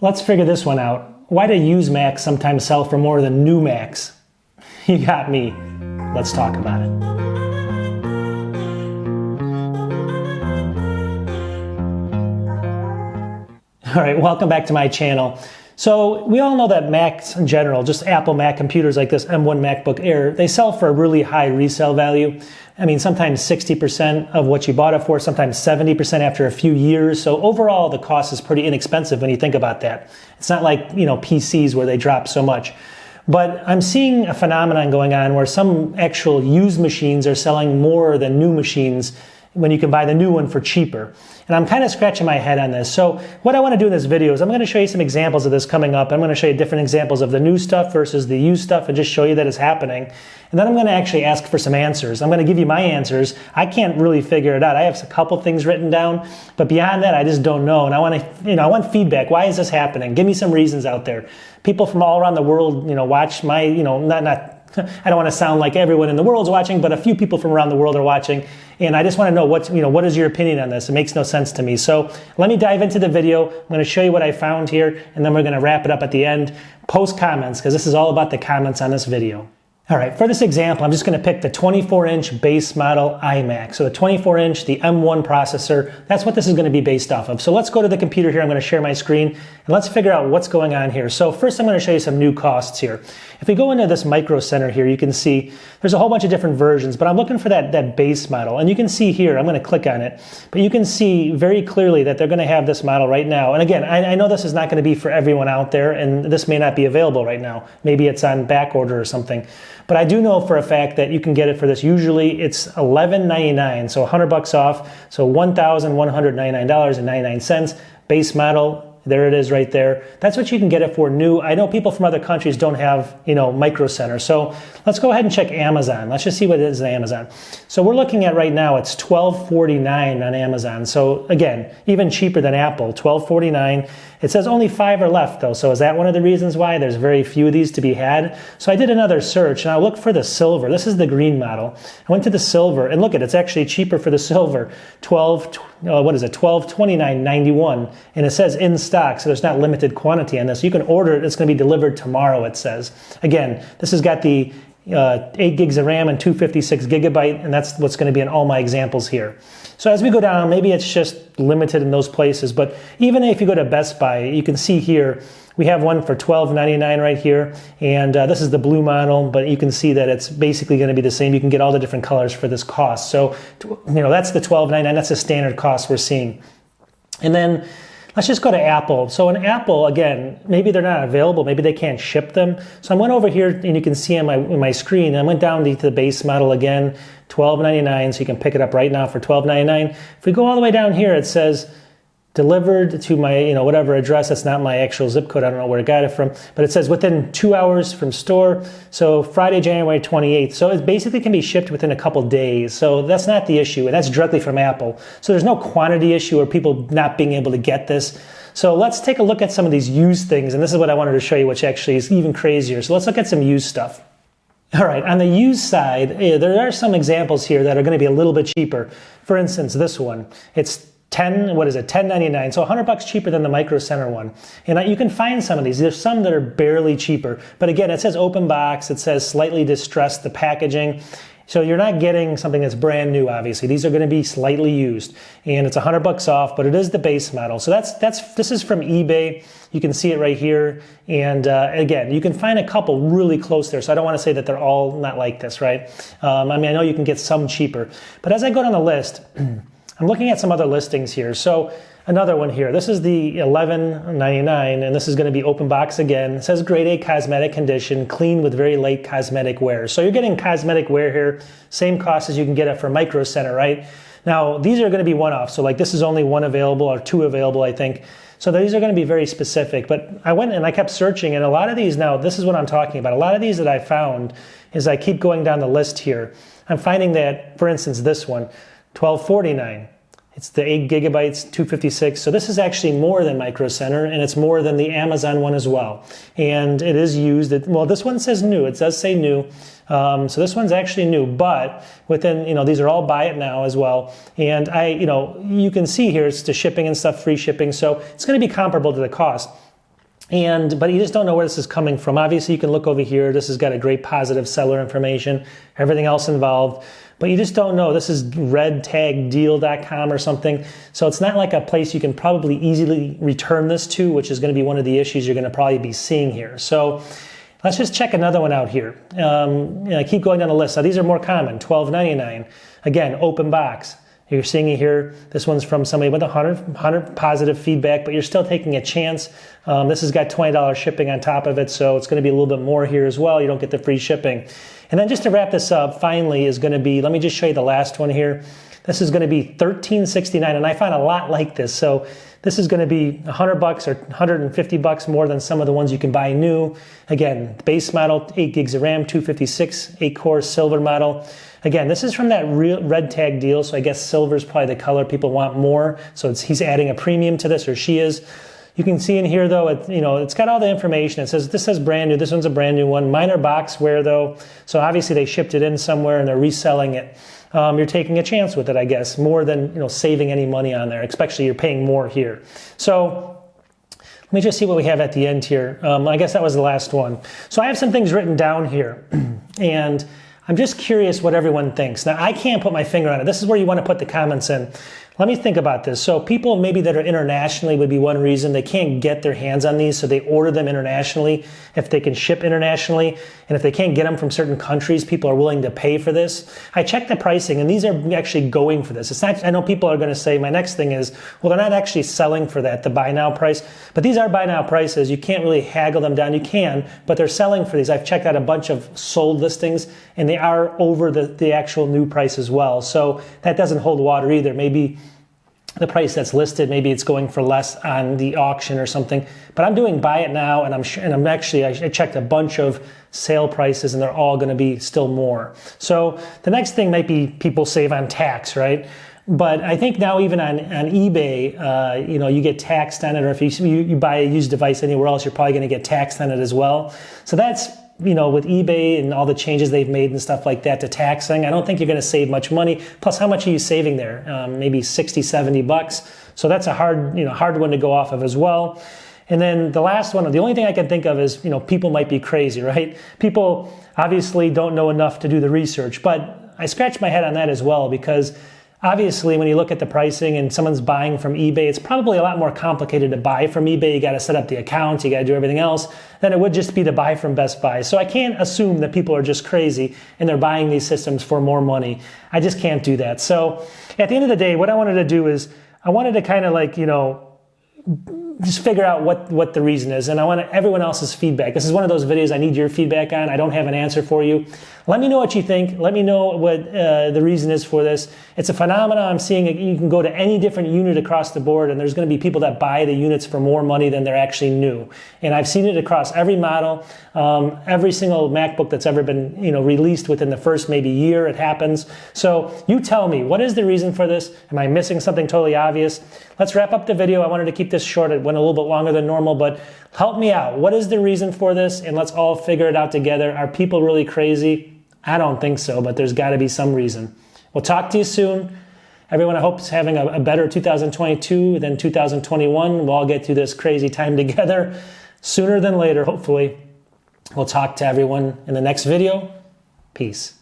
Let's figure this one out. Why do used Macs sometimes sell for more than new Macs? You got me. Let's talk about it. All right, welcome back to my channel. So we all know that Macs in general, just Apple Mac computers like this M1 MacBook Air, they sell for a really high resale value. I mean, sometimes 60% of what you bought it for, sometimes 70% after a few years. So overall, the cost is pretty inexpensive when you think about that. It's not like, PCs where they drop so much. But I'm seeing a phenomenon going on where some actual used machines are selling more than new machines when you can buy the new one for cheaper. And I'm kind of scratching my head on this. So what I want to do in this video is I'm going to show you some examples of this coming up. I'm going to show you different examples of the new stuff versus the used stuff and just show you that it's happening. And then I'm going to actually ask for some answers. I'm going to give you my answers. I can't really figure it out. I have a couple things written down, but beyond that, I just don't know. And I want to, I want feedback. Why is this happening? Give me some reasons out there. People from all around the world, watch my, I don't want to sound like everyone in the world's watching, but a few people from around the world are watching. And I just want to know what is your opinion on this? It makes no sense to me. So let me dive into the video. I'm going to show you what I found here, and then we're going to wrap it up at the end. Post comments, because this is all about the comments on this video. All right, for this example, I'm just going to pick the 24-inch base model iMac. So the 24-inch, the M1 processor, that's what this is going to be based off of. So let's go to the computer here. I'm going to share my screen, and let's figure out what's going on here. So first, I'm going to show you some new costs here. If we go into this Micro Center here, you can see there's a whole bunch of different versions, but I'm looking for that base model. And you can see here, I'm going to click on it, but you can see very clearly that they're going to have this model right now. And again, I know this is not going to be for everyone out there, and this may not be available right now. Maybe it's on back order or something. But I do know for a fact that you can get it for this. Usually it's $11.99, so $100 off. So $1,199.99 base model. There it is right there. That's what you can get it for new. I know people from other countries don't have, Micro Center. So let's go ahead and check Amazon. Let's just see what it is on Amazon. So we're looking at right now, it's $12.49 on Amazon. So again, even cheaper than Apple, $12.49. It says only 5 are left though. So is that one of the reasons why there's very few of these to be had? So I did another search and I looked for the silver. This is the green model. I went to the silver and look it's actually cheaper for the silver. $1229.91, and it says in stock, so there's not limited quantity on this. You can order it. It's going to be delivered tomorrow, it says. Again, this has got the 8 gigs of RAM and 256 gigabyte, and that's what's going to be in all my examples here. So as we go down, maybe it's just limited in those places, but even if you go to Best Buy, you can see here, we have one for $12.99 right here, and this is the blue model, but you can see that it's basically going to be the same. You can get all the different colors for this cost. So, that's the $12.99. That's the standard cost we're seeing. And then let's just go to Apple. So in Apple, again, maybe they're not available. Maybe they can't ship them. So I went over here, and you can see on my screen, I went down to the base model again, $12.99, so you can pick it up right now for $12.99. If we go all the way down here, it says delivered to my, whatever address. That's not my actual zip code. I don't know where I got it from, but it says within 2 hours from store. So Friday, January 28th. So it basically can be shipped within a couple days. So that's not the issue, and that's directly from Apple. So there's no quantity issue or people not being able to get this. So let's take a look at some of these used things, and this is what I wanted to show you, which actually is even crazier. So let's look at some used stuff. All right, on the used side, there are some examples here that are going to be a little bit cheaper. For instance, this one, it's $10.99, so $100 cheaper than the Micro Center one. And you can find some of these. There's some that are barely cheaper. But again, it says open box. It says slightly distressed, the packaging. So you're not getting something that's brand new, obviously. These are going to be slightly used. And it's $100 off, but it is the base model. So this is from eBay. You can see it right here. And again, you can find a couple really close there. So I don't want to say that they're all not like this, right? I know you can get some cheaper. But as I go down the list, I'm looking at some other listings here. So another one here. This is the $11.99, and this is going to be open box again. It says grade A cosmetic condition, clean with very light cosmetic wear. So you're getting cosmetic wear here, same cost as you can get it for Micro Center, right? Now, these are going to be one-off. So like this is only one available or two available, I think. So these are going to be very specific. But I went and I kept searching, and a lot of these now, this is what I'm talking about. A lot of these that I found is I keep going down the list here. I'm finding that, for instance, this one, $12.49. It's the 8 gigabytes, 256. So this is actually more than Micro Center, and it's more than the Amazon one as well. And it is used. Well, this one says new. It does say new. So this one's actually new, but within, these are all buy it now as well. And you can see here it's the shipping and stuff, free shipping. So it's going to be comparable to the cost. But you just don't know where this is coming from. Obviously, you can look over here. This has got a great positive seller information, everything else involved. But you just don't know. This is redtagdeal.com or something. So it's not like a place you can probably easily return this to, which is going to be one of the issues you're going to probably be seeing here. So let's just check another one out here. Keep going down the list. Now, these are more common. $12.99. Again, open box. You're seeing it here. This one's from somebody with 100 positive feedback, but you're still taking a chance. This has got $20 shipping on top of it, so it's going to be a little bit more here as well. You don't get the free shipping. And then just to wrap this up, finally is going to be, let me just show you the last one here. This is going to be $13.69, and I find a lot like this. So this is going to be $100 or $150 more than some of the ones you can buy new. Again, base model, 8 gigs of RAM, 256, 8-core silver model. Again, this is from that red tag deal, so I guess silver is probably the color people want more. So he's adding a premium to this, or she is. You can see in here though, it's got all the information. It says this says brand new. This one's a brand new one. Minor boxware though, so obviously they shipped it in somewhere and they're reselling it. You're taking a chance with it, I guess, more than saving any money on there. Especially you're paying more here. So let me just see what we have at the end here. I guess that was the last one. So I have some things written down here, and I'm just curious what everyone thinks. Now, I can't put my finger on it. This is where you want to put the comments in. Let me think about this. So people maybe that are internationally would be one reason. They can't get their hands on these, so they order them internationally if they can ship internationally. And if they can't get them from certain countries, people are willing to pay for this. I checked the pricing, and these are actually going for this. It's not. I know people are going to say, my next thing is, well, they're not actually selling for that, the buy now price. But these are buy now prices. You can't really haggle them down. You can, but they're selling for these. I've checked out a bunch of sold listings, and they are over the actual new price as well. So that doesn't hold water either. Maybe the price that's listed, maybe it's going for less on the auction or something. But I'm doing buy it now, and I checked a bunch of sale prices, and they're all going to be still more. So the next thing might be people save on tax, right? But I think now even on eBay, you get taxed on it, or if you buy a used device anywhere else, you're probably going to get taxed on it as well. So that's, with eBay and all the changes they've made and stuff like that to taxing, I don't think you're going to save much money. Plus, how much are you saving there? Maybe $60-$70. So that's a hard one to go off of as well. And then the last one, the only thing I can think of is, people might be crazy, right? People obviously don't know enough to do the research, but I scratch my head on that as well, because obviously, when you look at the pricing and someone's buying from eBay, it's probably a lot more complicated to buy from eBay. You got to set up the account, you got to do everything else, than it would just be to buy from Best Buy. So I can't assume that people are just crazy and they're buying these systems for more money. I just can't do that. So at the end of the day, what I wanted to do is I wanted to kind of just figure out what the reason is, and I want everyone else's feedback. This is one of those videos I need your feedback on. I don't have an answer for you. Let me know what you think. Let me know what the reason is for this. It's a phenomenon I'm seeing. You can go to any different unit across the board, and there's going to be people that buy the units for more money than they're actually new. And I've seen it across every model, every single MacBook that's ever been released within the first maybe year. It happens. So you tell me, what is the reason for this? Am I missing something totally obvious? Let's wrap up the video. I wanted to keep this short. It went a little bit longer than normal, but help me out. What is the reason for this? And let's all figure it out together. Are people really crazy? I don't think so, but there's got to be some reason. We'll talk to you soon. Everyone, I hope is having a better 2022 than 2021. We'll all get through this crazy time together sooner than later, hopefully. We'll talk to everyone in the next video. Peace.